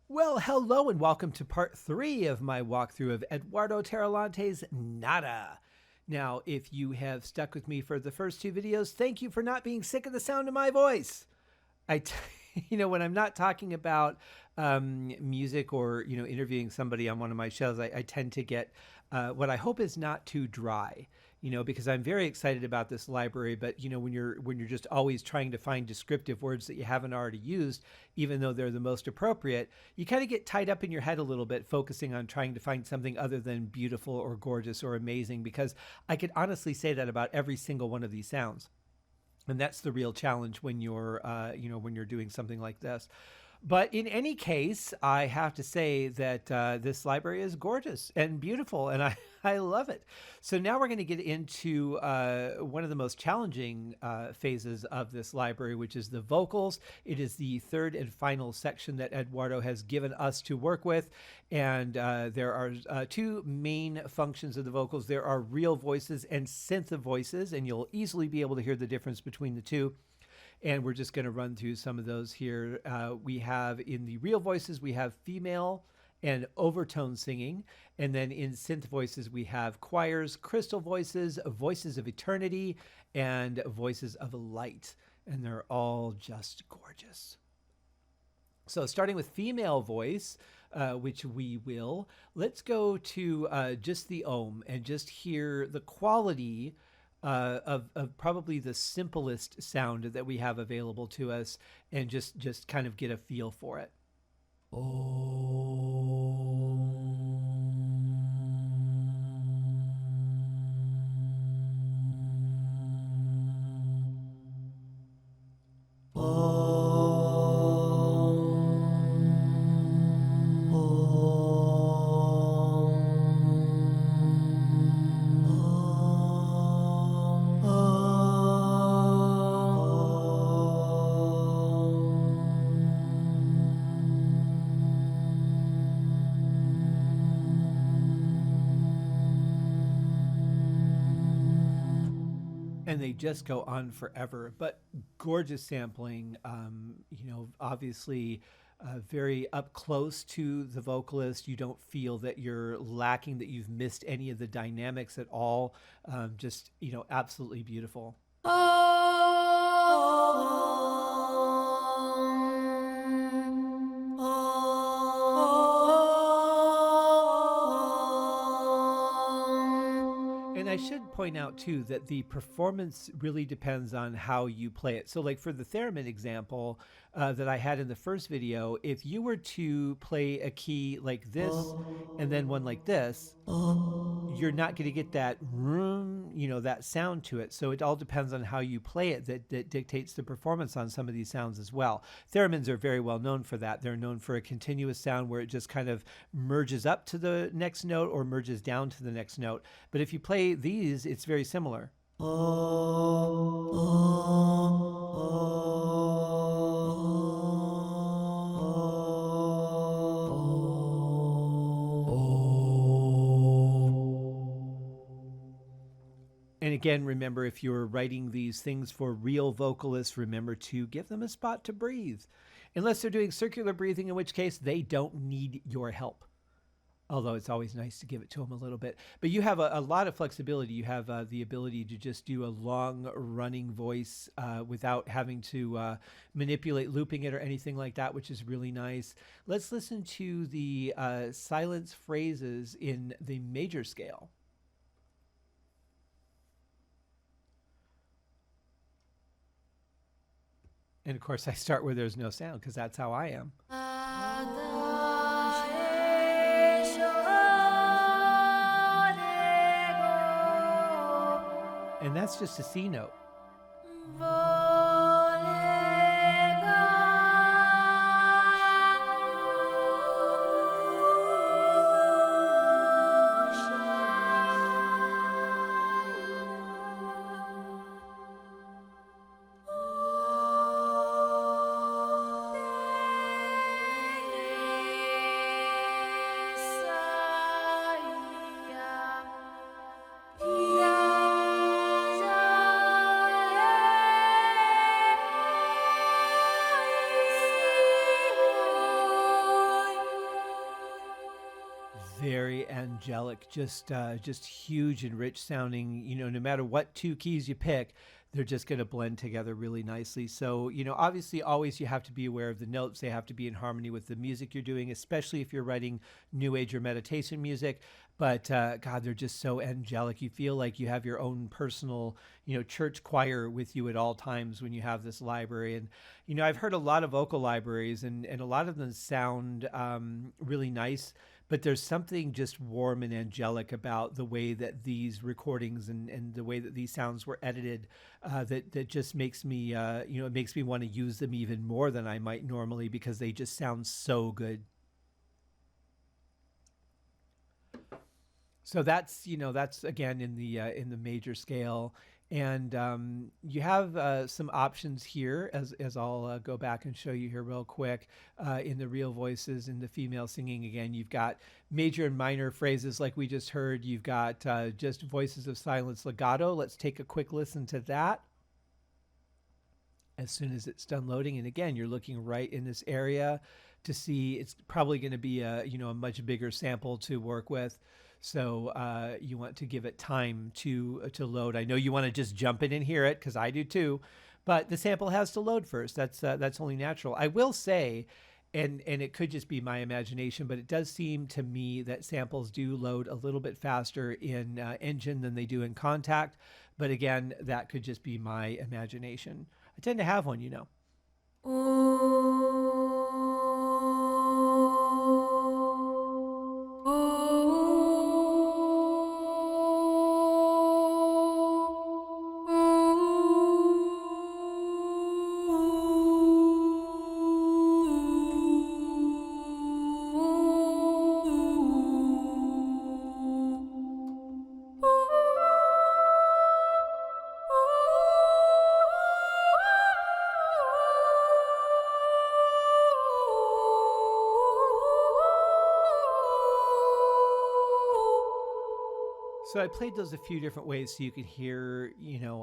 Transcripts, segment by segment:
Well, hello and welcome to part 3 of my walkthrough of Eduardo Tarilonte's Nada. Now, if you have stuck with me for the first 2 videos, thank you for not being sick of the sound of my voice. When I'm not talking about music or interviewing somebody on one of my shows, I tend to get what I hope is not too dry. Because I'm very excited about this library, but when you're just always trying to find descriptive words that you haven't already used, even though they're the most appropriate, you kind of get tied up in your head a little bit, focusing on trying to find something other than beautiful or gorgeous or amazing. Because I could honestly say that about every single one of these sounds. And that's the real challenge when you're when you're doing something like this. But in any case, I have to say that this library is gorgeous and beautiful, and I love it. So now we're going to get into one of the most challenging phases of this library, which is the vocals. It is the third and final section that Eduardo has given us to work with. And there are 2 main functions of the vocals. There are real voices and synth voices, and you'll easily be able to hear the difference between the two. And we're just going to run through some of those here. We have in the real voices, we have female and overtone singing. And then in synth voices, we have choirs, crystal voices, voices of eternity, and voices of light. And they're all just gorgeous. So starting with female voice, which we will, let's go to just the ohm and just hear the quality of probably the simplest sound that we have available to us, and just kind of get a feel for it. And they just go on forever, but gorgeous sampling. Obviously very up close to the vocalist. You don't feel that you're lacking, that you've missed any of the dynamics at all. Just absolutely beautiful. And I should point out too that the performance really depends on how you play it. So like for the theremin example that I had in the first video, if you were to play a key like this and then one like this, you're not going to get that room, that sound to it. So it all depends on how you play it that dictates the performance on some of these sounds as well. Theremins are very well known for that. They're known for a continuous sound where it just kind of merges up to the next note or merges down to the next note. But if you play these, it's very similar. And again, remember, if you're writing these things for real vocalists, remember to give them a spot to breathe. Unless they're doing circular breathing, in which case they don't need your help. Although it's always nice to give it to them a little bit. But you have a lot of flexibility. You have the ability to just do a long running voice without having to manipulate looping it or anything like that, which is really nice. Let's listen to the silence phrases in the major scale. And of course, I start where there's no sound because that's how I am. And that's just a C note. Very angelic, just huge and rich sounding. No matter what two keys you pick, they're just going to blend together really nicely. So, obviously, always you have to be aware of the notes. They have to be in harmony with the music you're doing, especially if you're writing new age or meditation music. But God, they're just so angelic. You feel like you have your own personal, church choir with you at all times when you have this library. And, I've heard a lot of vocal libraries, and a lot of them sound really nice. But there's something just warm and angelic about the way that these recordings and the way that these sounds were edited that just makes me, it makes me want to use them even more than I might normally, because they just sound so good. So that's again in the major scale, and you have some options here as I'll go back and show you here real quick. In the real voices, in the female singing, again, you've got major and minor phrases like we just heard. You've got just voices of silence legato. Let's take a quick listen to that as soon as it's done loading. And again, you're looking right in this area to see it's probably going to be a much bigger sample to work with. So you want to give it time to load. I know you want to just jump in and hear it, because I do too, but the sample has to load first. That's only natural. I will say, and it could just be my imagination, but it does seem to me that samples do load a little bit faster in Engine than they do in Contact. But again, that could just be my imagination. I tend to have one, So I played those a few different ways so you can hear,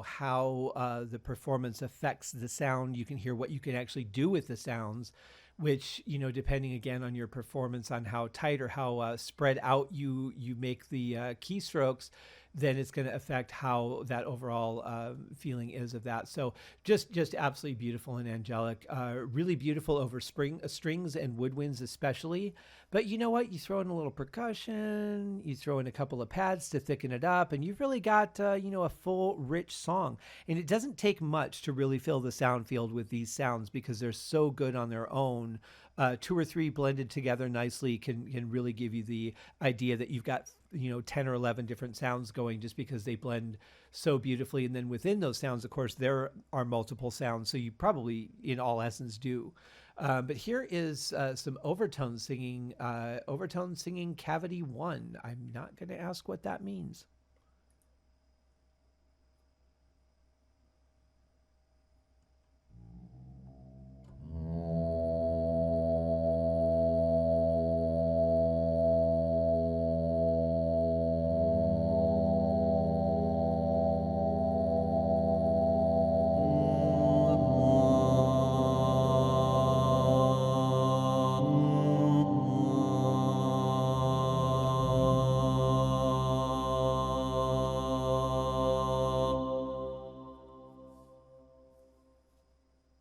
how the performance affects the sound. You can hear what you can actually do with the sounds, which, depending again on your performance, on how tight or how spread out you make the keystrokes, then it's going to affect how that overall feeling is of that. So just absolutely beautiful and angelic, really beautiful over strings and woodwinds especially. But you know what? You throw in a little percussion, you throw in a couple of pads to thicken it up, and you've really got, a full, rich song. And it doesn't take much to really fill the sound field with these sounds, because they're so good on their own. Two or three blended together nicely can really give you the idea that you've got 10 or 11 different sounds going, just because they blend so beautifully. And then within those sounds, of course, there are multiple sounds, so you probably in all essence do. But here is some overtone singing cavity 1. I'm not going to ask what that means.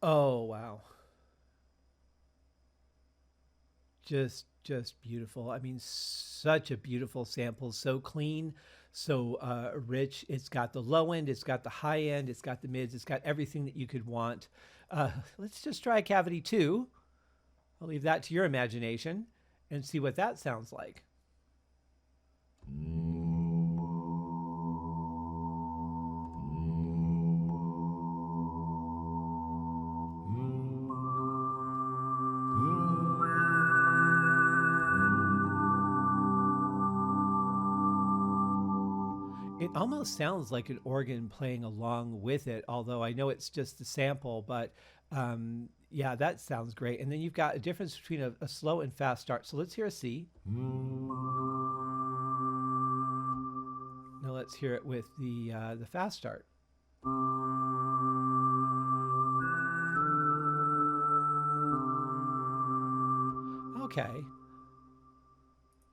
Oh, wow. Just beautiful. I mean, such a beautiful sample, so clean, so rich. It's got the low end, it's got the high end, it's got the mids, it's got everything that you could want. Let's just try cavity 2. I'll leave that to your imagination and see what that sounds like. It almost sounds like an organ playing along with it, although I know it's just the sample, but yeah, that sounds great. And then you've got a difference between a slow and fast start. So let's hear a C. Now let's hear it with the fast start. Okay.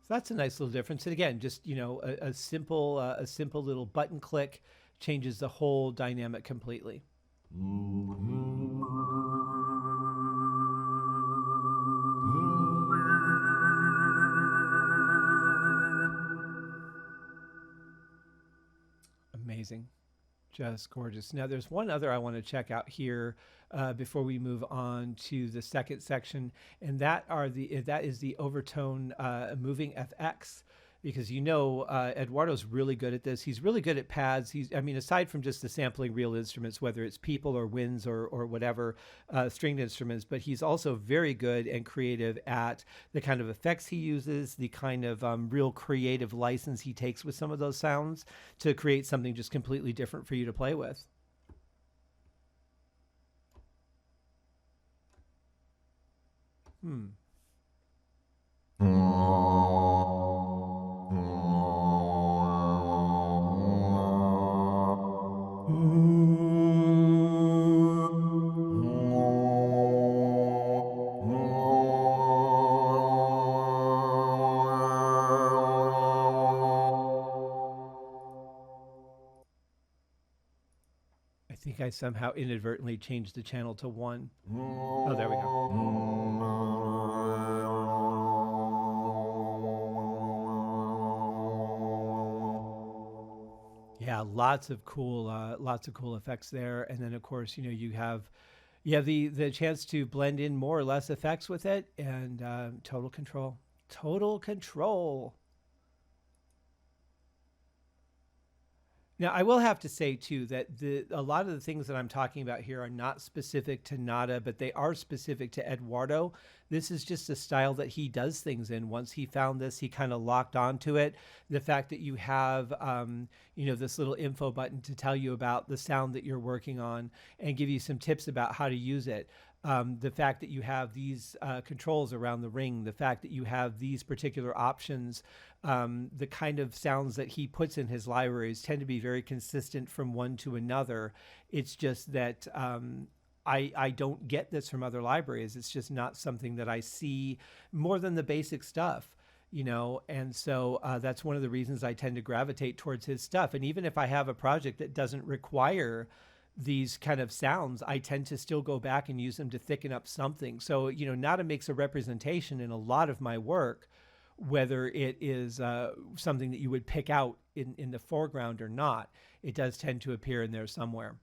So that's a nice little difference. And again, just a simple little button click changes the whole dynamic completely. Amazing. Just gorgeous. Now, there's one other I want to check out here before we move on to the second section, and that is the overtone moving FX, because Eduardo's really good at this. He's really good at pads. Aside from just the sampling real instruments, whether it's people or winds or whatever stringed instruments, but he's also very good and creative at the kind of effects he uses, the kind of real creative license he takes with some of those sounds to create something just completely different for you to play with. I think I somehow inadvertently changed the channel to 1. Oh, there we go. Yeah, lots of cool effects there. And then of course, you have the chance to blend in more or less effects with it, and total control. Now, I will have to say, too, that a lot of the things that I'm talking about here are not specific to Nada, but they are specific to Eduardo. This is just a style that he does things in. Once he found this, he kind of locked onto it. The fact that you have, this little info button to tell you about the sound that you're working on and give you some tips about how to use it. The fact that you have these controls around the ring, the fact that you have these particular options, the kind of sounds that he puts in his libraries tend to be very consistent from one to another. It's just that I don't get this from other libraries. It's just not something that I see more than the basic stuff, and so that's one of the reasons I tend to gravitate towards his stuff. And even if I have a project that doesn't require these kind of sounds, I tend to still go back and use them to thicken up something. So, Nada makes a representation in a lot of my work, whether it is something that you would pick out in the foreground or not. It does tend to appear in there somewhere.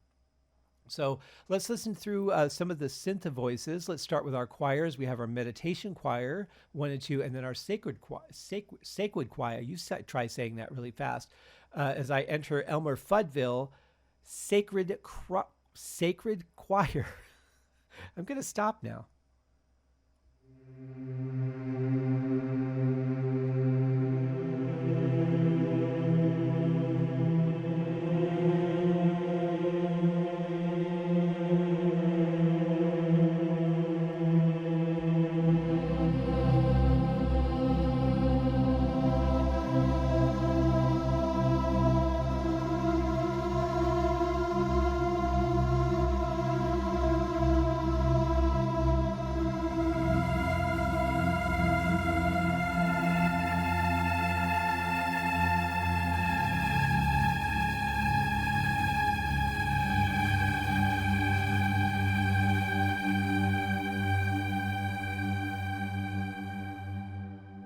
So let's listen through some of the synth voices. Let's start with our choirs. We have our meditation choir, 1 and 2, and then our sacred choir. You try saying that really fast. As I enter Elmer Fuddville, Sacred choir. I'm going to stop now.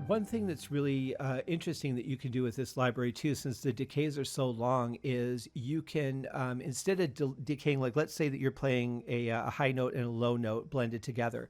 One thing that's really interesting that you can do with this library too, since the decays are so long, is you can, instead of decaying, like let's say that you're playing a high note and a low note blended together,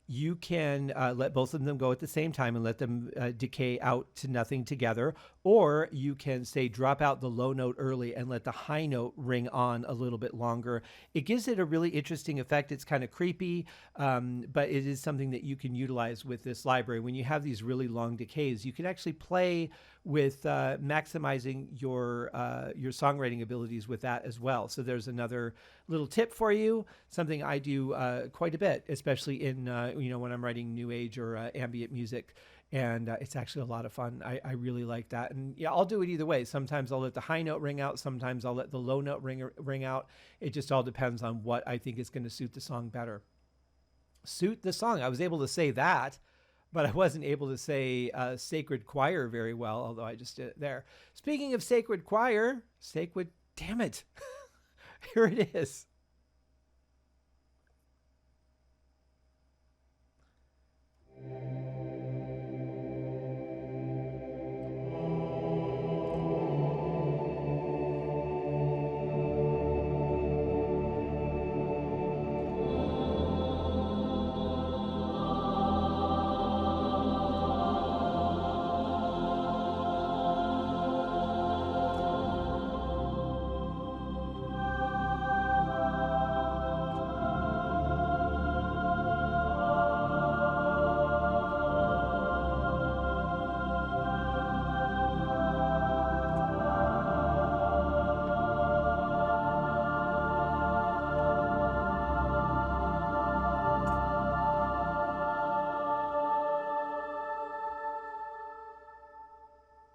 you can let both of them go at the same time and let them decay out to nothing together. Or you can say drop out the low note early and let the high note ring on a little bit longer. It gives it a really interesting effect. It's kind of creepy, but it is something that you can utilize with this library. When you have these really long decays, you can actually play with maximizing your songwriting abilities with that as well. So there's another little tip for you, something I do quite a bit, especially in when I'm writing new age or ambient music. And it's actually a lot of fun. I really like that. And yeah, I'll do it either way. Sometimes I'll let the high note ring out. Sometimes I'll let the low note ring out. It just all depends on what I think is going to suit the song better. Suit the song. I was able to say that, but I wasn't able to say sacred choir very well, although I just did it there. Speaking of sacred choir, damn it. Here it is.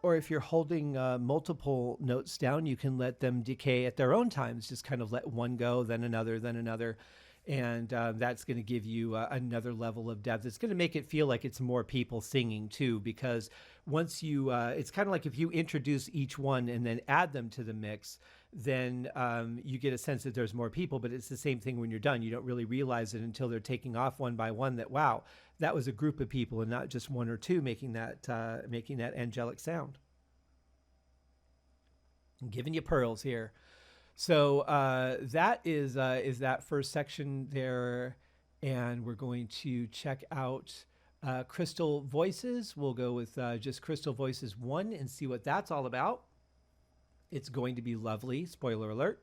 Or if you're holding multiple notes down, you can let them decay at their own times. Just kind of let one go, then another, then another. And that's going to give you another level of depth. It's going to make it feel like it's more people singing too, because once you, it's kind of like if you introduce each one and then add them to the mix, then you get a sense that there's more people, but it's the same thing when you're done. You don't really realize it until they're taking off one by one that, wow, that was a group of people and not just one or two making that angelic sound. I'm giving you pearls here. So that is that first section there, and we're going to check out Crystal Voices. We'll go with just Crystal Voices 1 and see what that's all about. It's going to be lovely. Spoiler alert.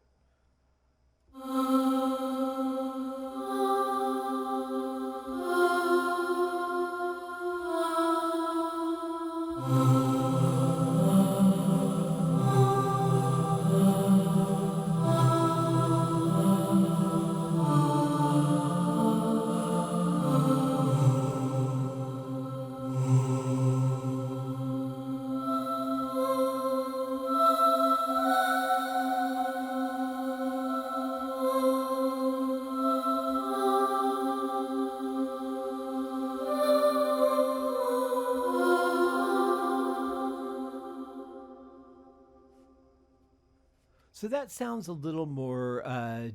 So that sounds a little more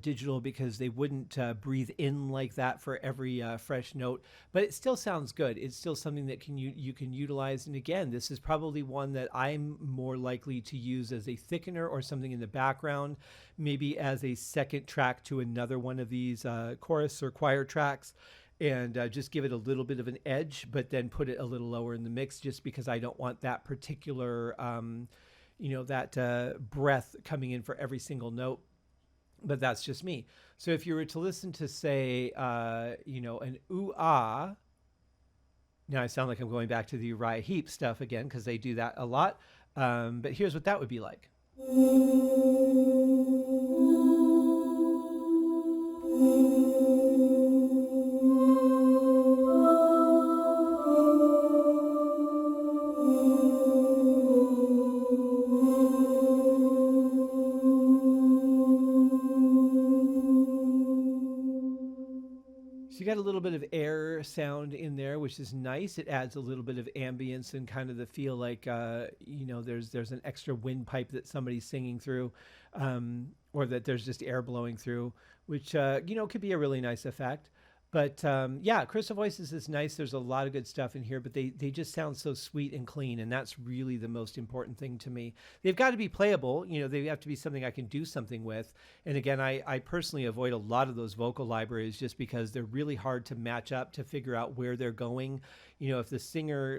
digital because they wouldn't breathe in like that for every fresh note, but it still sounds good. It's still something that you can utilize. And again, this is probably one that I'm more likely to use as a thickener or something in the background, maybe as a second track to another one of these chorus or choir tracks. And just give it a little bit of an edge, but then put it a little lower in the mix just because I don't want that particular that breath coming in for every single note, but that's just me. So if you were to listen to, say, an ooh-ah, now I sound like I'm going back to the Uriah Heep stuff again because they do that a lot, but here's what that would be like. You got a little bit of air sound in there, which is nice. It adds a little bit of ambience and kind of the feel like, there's an extra windpipe that somebody's singing through, or that there's just air blowing through, which, could be a really nice effect. But Crystal Voices is nice. There's a lot of good stuff in here, but they just sound so sweet and clean, and that's really the most important thing to me. They've got to be playable. They have to be something I can do something with. And again, I personally avoid a lot of those vocal libraries just because they're really hard to match up to figure out where they're going. If the singer,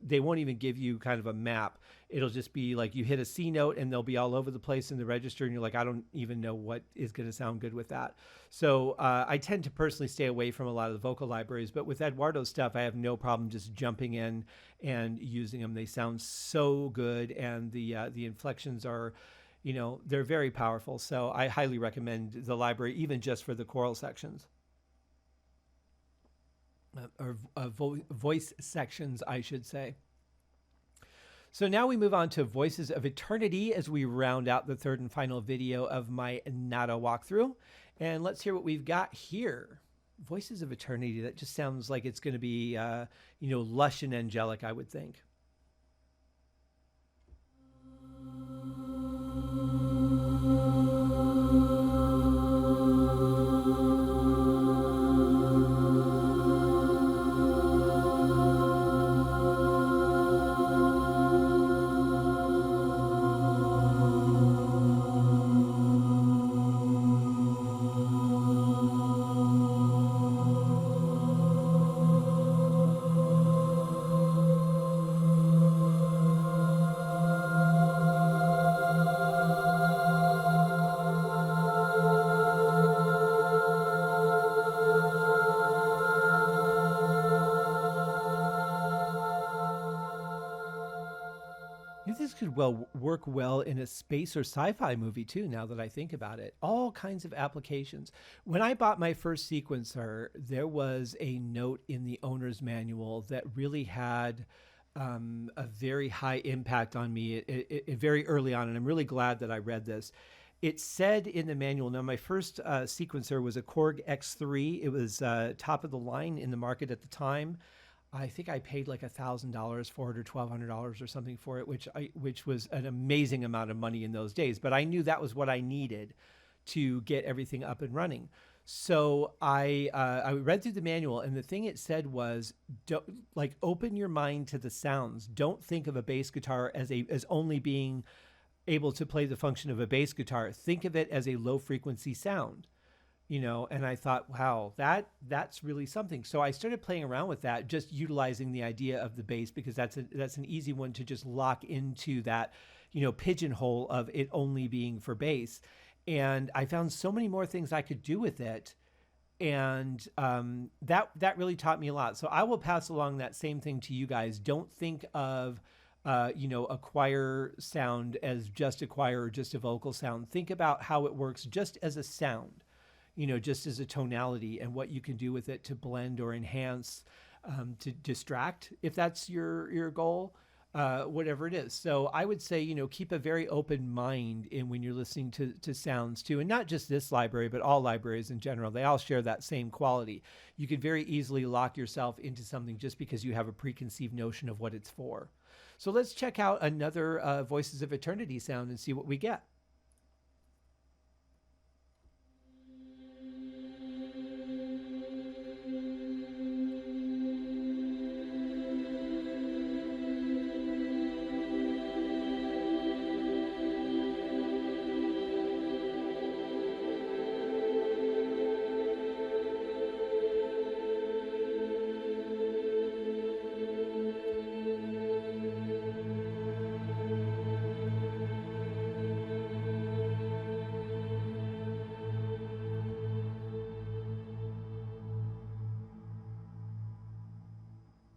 they won't even give you kind of a map. It'll just be like you hit a C note and they'll be all over the place in the register, and you're like, I don't even know what is going to sound good with that. So I tend to personally stay away from a lot of the vocal libraries, but with Eduardo's stuff, I have no problem just jumping in and using them. They sound so good, and the inflections are, they're very powerful. So I highly recommend the library, even just for the choral sections. Or voice sections, I should say. So now we move on to Voices of Eternity as we round out the third and final video of my Nada walkthrough. And let's hear what we've got here. Voices of Eternity, that just sounds like it's going to be, lush and angelic, I would think. This could well work well in a space or sci-fi movie too, now that I think about it. All kinds of applications. When I bought my first sequencer, there was a note in the owner's manual that really had a very high impact on me very early on, and I'm really glad that I read this. It said in the manual, now my first sequencer was a Korg X3. It was top of the line in the market at the time. I think I paid like $1,000 for it or $1,200 or something for it, which was an amazing amount of money in those days. But I knew that was what I needed to get everything up and running. So I read through the manual, and the thing it said was, open your mind to the sounds. Don't think of a bass guitar as only being able to play the function of a bass guitar. Think of it as a low frequency sound. And I thought, wow, that's really something. So I started playing around with that, just utilizing the idea of the bass, because that's an easy one to just lock into that, pigeonhole of it only being for bass. And I found so many more things I could do with it. And that really taught me a lot. So I will pass along that same thing to you guys. Don't think of a choir sound as just a choir or just a vocal sound. Think about how it works just as a sound. Just as a tonality, and what you can do with it to blend or enhance, to distract, if that's your goal, whatever it is. So I would say, keep a very open mind when you're listening to sounds too, and not just this library, but all libraries in general. They all share that same quality. You could very easily lock yourself into something just because you have a preconceived notion of what it's for. So let's check out another Voices of Eternity sound and see what we get.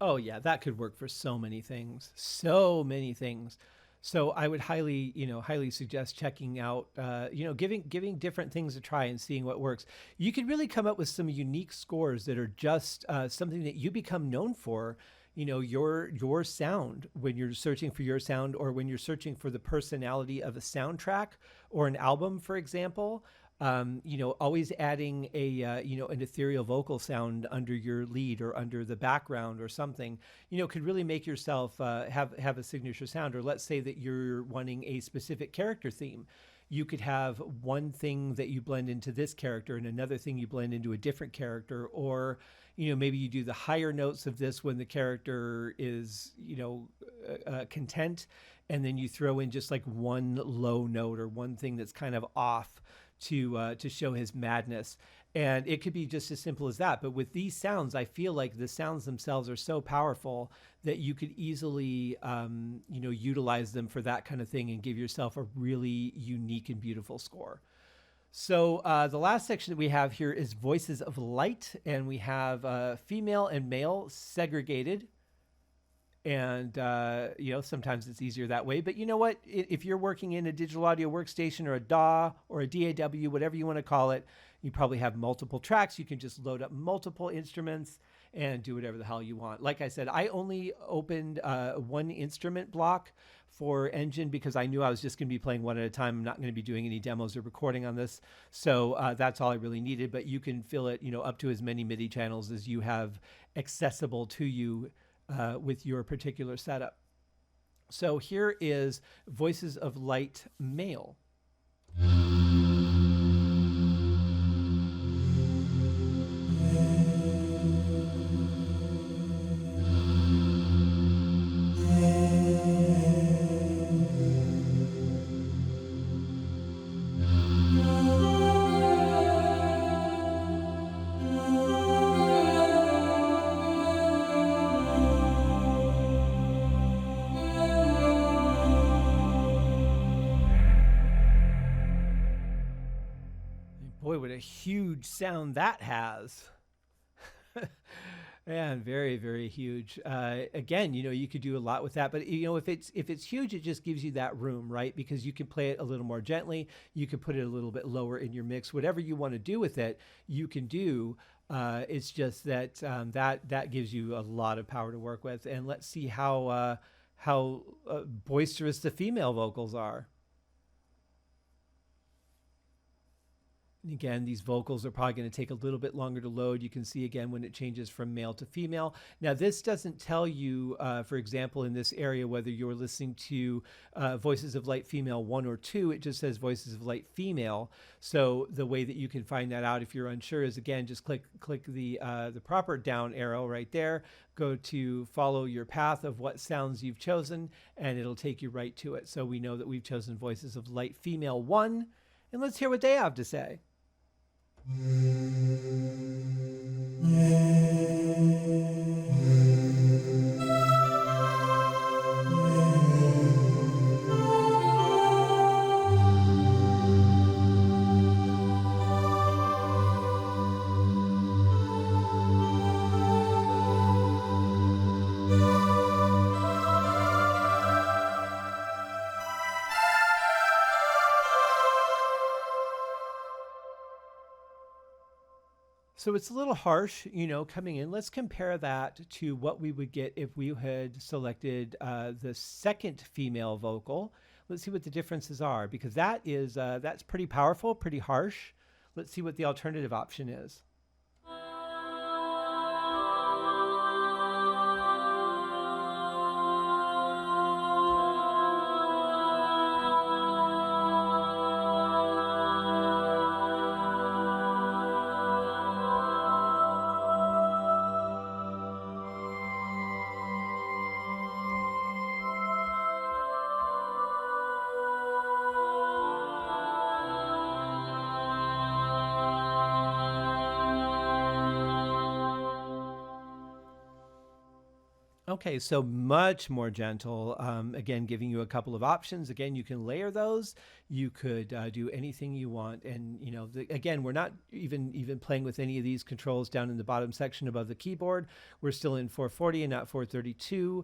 Oh yeah, that could work for so many things. So many things. So I would highly suggest checking out, giving different things a try and seeing what works. You could really come up with some unique scores that are just something that you become known for. Your sound, when you're searching for your sound, or when you're searching for the personality of a soundtrack or an album, for example. Always adding an ethereal vocal sound under your lead or under the background or something, could really make yourself have a signature sound. Or let's say that you're wanting a specific character theme. You could have one thing that you blend into this character and another thing you blend into a different character, or maybe you do the higher notes of this when the character is content, and then you throw in just like one low note or one thing that's kind of off to show his madness. And it could be just as simple as that. But with these sounds, I feel like the sounds themselves are so powerful that you could easily utilize them for that kind of thing and give yourself a really unique and beautiful score. So the last section that we have here is Voices of Light, and we have female and male segregated. And, sometimes it's easier that way. But you know what? If you're working in a digital audio workstation or a DAW or a DAW, whatever you want to call it, you probably have multiple tracks. You can just load up multiple instruments and do whatever the hell you want. Like I said, I only opened one instrument block for Engine because I knew I was just going to be playing one at a time. I'm not going to be doing any demos or recording on this. So that's all I really needed, but you can fill it, up to as many MIDI channels as you have accessible to you with your particular setup. So here is Voices of Light Male. Boy, what a huge sound that has. And very, very huge. Again, you could do a lot with that, but if it's huge, it just gives you that room, right? Because you can play it a little more gently. You can put it a little bit lower in your mix. Whatever you want to do with it, you can do. It's just that that gives you a lot of power to work with. And let's see how boisterous the female vocals are. And again, these vocals are probably going to take a little bit longer to load. You can see again when it changes from male to female. Now, this doesn't tell you, for example, in this area, whether you're listening to Voices of Light Female 1 or 2. It just says Voices of Light Female. So the way that you can find that out if you're unsure is, again, just click the proper down arrow right there. Go to follow your path of what sounds you've chosen, and it'll take you right to it. So we know that we've chosen Voices of Light Female 1. And let's hear what they have to say. So it's a little harsh, coming in. Let's compare that to what we would get if we had selected the second female vocal. Let's see what the differences are, because that's pretty powerful, pretty harsh. Let's see what the alternative option is. Okay, so much more gentle. Again, giving you a couple of options. Again, you can layer those. You could do anything you want. And, again, we're not even playing with any of these controls down in the bottom section above the keyboard. We're still in 440 and not 432.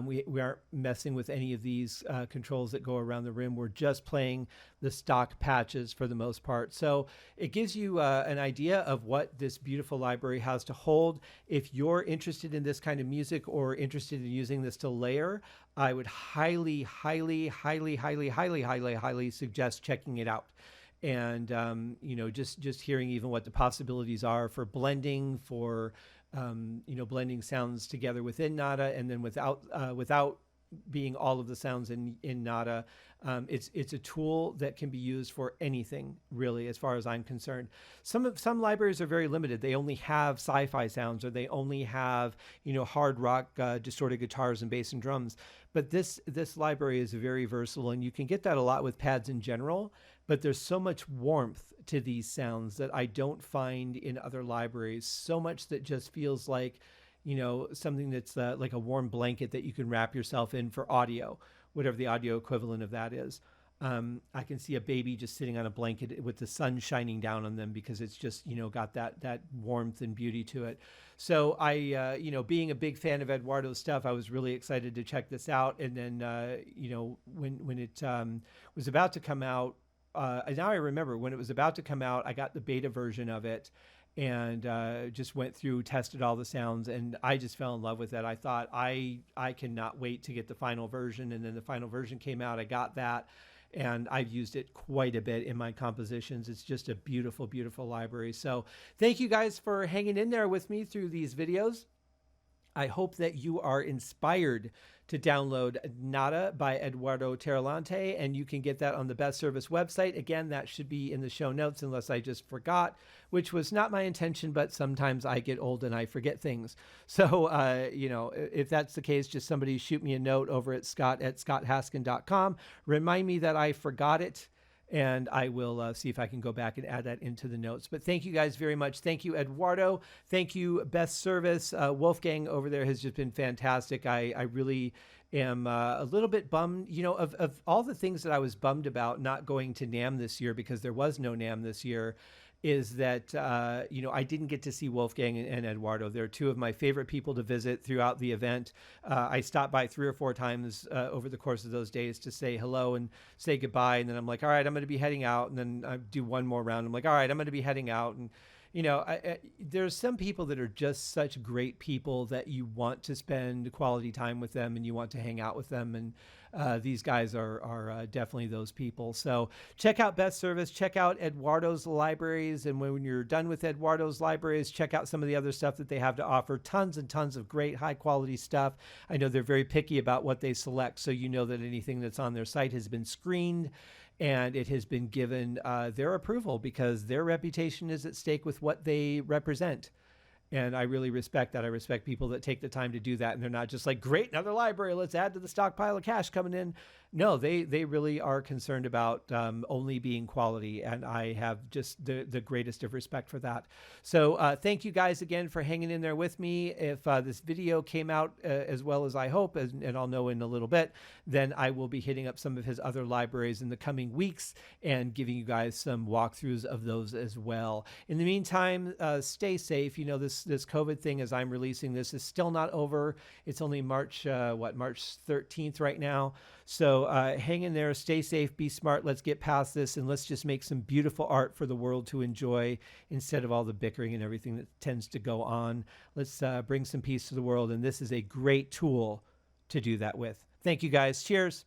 We aren't messing with any of these controls that go around the rim. We're just playing the stock patches for the most part. So it gives you an idea of what this beautiful library has to hold. If you're interested in this kind of music or interested in using this to layer, I would highly, highly, highly, highly, highly, highly, highly suggest checking it out. And, just hearing even what the possibilities are for blending, for, blending sounds together within Nada, and then without being all of the sounds in Nada. It's a tool that can be used for anything, really, as far as I'm concerned. Some libraries are very limited. They only have sci-fi sounds, or they only have hard rock, distorted guitars and bass and drums. But this library is very versatile, and you can get that a lot with pads in general. But there's so much warmth to these sounds that I don't find in other libraries. So much that just feels like something that's like a warm blanket that you can wrap yourself in for audio, whatever the audio equivalent of that is. I can see a baby just sitting on a blanket with the sun shining down on them because it's just, got that warmth and beauty to it. So I, being a big fan of Eduardo's stuff, I was really excited to check this out. And then, when it was about to come out, now I remember when it was about to come out, I got the beta version of it. and just went through, tested all the sounds, and I just fell in love with it. I thought I cannot wait to get the final version, and then the final version came out. I got that, and I've used it quite a bit in my compositions. It's just a beautiful, beautiful library. So thank you guys for hanging in there with me through these videos. I hope that you are inspired to download Nada by Eduardo Tarilonte, and you can get that on the Best Service website. Again, that should be in the show notes unless I just forgot, which was not my intention, but sometimes I get old and I forget things. So, you know, if that's the case, just somebody shoot me a note over at scott@scotthaskin.com. Remind me that I forgot it, and I will see if I can go back and add that into the notes. But thank you guys very much. Thank you, Eduardo. Thank you, Best Service. Wolfgang over there has just been fantastic. I really am a little bit bummed, you know, of all the things that I was bummed about not going to NAMM this year, because there was no NAMM this year, is that, you know, I didn't get to see Wolfgang and Eduardo. They're two of my favorite people to visit throughout the event. I stopped by 3 or 4 times over the course of those days to say hello and say goodbye. And then I'm like, all right, I'm going to be heading out. And then I do one more round. I'm like, all right, I'm going to be heading out. And, you know, there's some people that are just such great people that you want to spend quality time with them and you want to hang out with them. And these guys are definitely those people. So check out Best Service, check out Eduardo's libraries. And when you're done with Eduardo's libraries, check out some of the other stuff that they have to offer. Tons and tons of great high quality stuff. I know they're very picky about what they select, so you know that anything that's on their site has been screened and it has been given their approval, because their reputation is at stake with what they represent. And I really respect that. I respect people that take the time to do that. And they're not just like, great, another library, let's add to the stockpile of cash coming in. No, they really are concerned about only being quality. And I have just the greatest of respect for that. So thank you guys again for hanging in there with me. If this video came out as well as I hope, and I'll know in a little bit, then I will be hitting up some of his other libraries in the coming weeks and giving you guys some walkthroughs of those as well. In the meantime, stay safe. You know, this COVID thing, as I'm releasing this, is still not over. It's only March 13th right now. So hang in there, stay safe, be smart. Let's get past this, and let's just make some beautiful art for the world to enjoy instead of all the bickering and everything that tends to go on. Let's bring some peace to the world, and this is a great tool to do that with. Thank you, guys. Cheers.